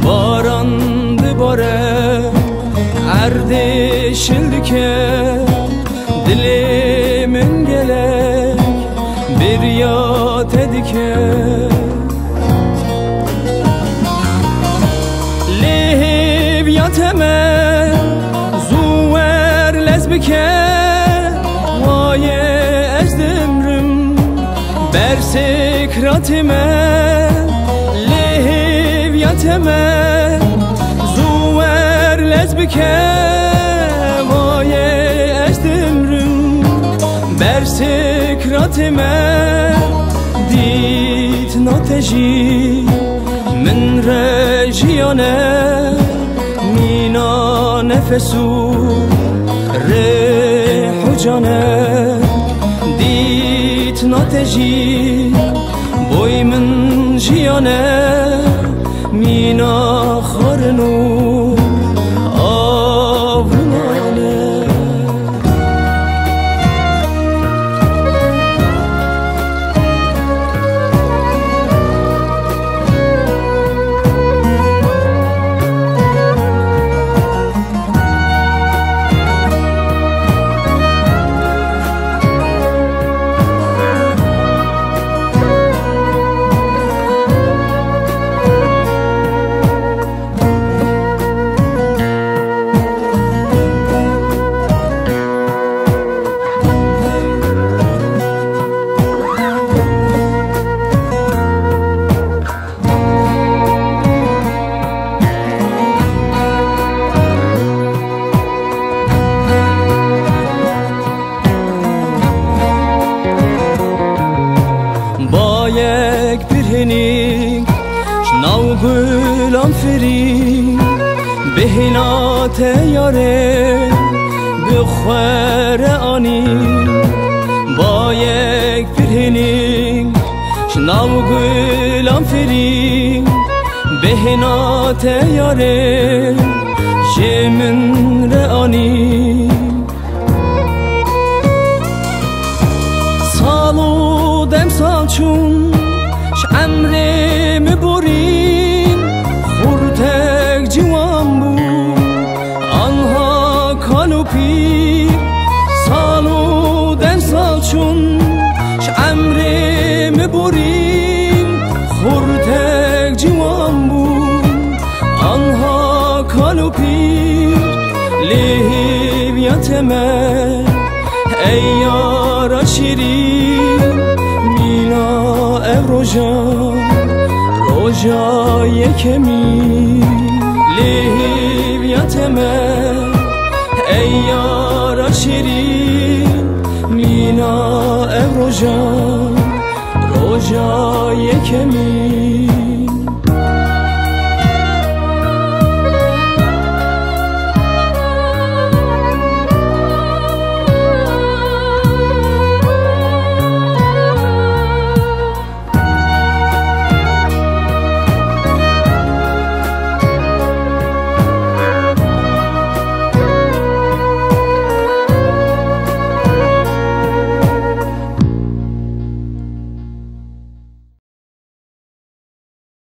barandı bare erdişildi ki dilimin gelek bir yat edike lehib yateme zuver lezbike vaye ezdimrim bersikratime lehib yateme zuver lezbike vaye ezdimrim bersikratime dit nateji من رجیانه مینا نفسو ریح و جانه دیت ناتجی بوی من جیانه مینا خارنو آورنانه یک برهنی شنو گلم فری بهینات یاره بخور آنی با یک برهنی شنو گلم فری بهینات یاره جمن رانی سالو دم سالچون شمره میبریم خورتک جوان بود آنها کالو پیر سالو دم سالچون شمره میبریم خورتک جوان بود آنها کالو پیر لهیب یتمه ای یارا شیرین مینا روژا یکمی لهیب یتمه ای یارا شیرین مینا روژا یکمی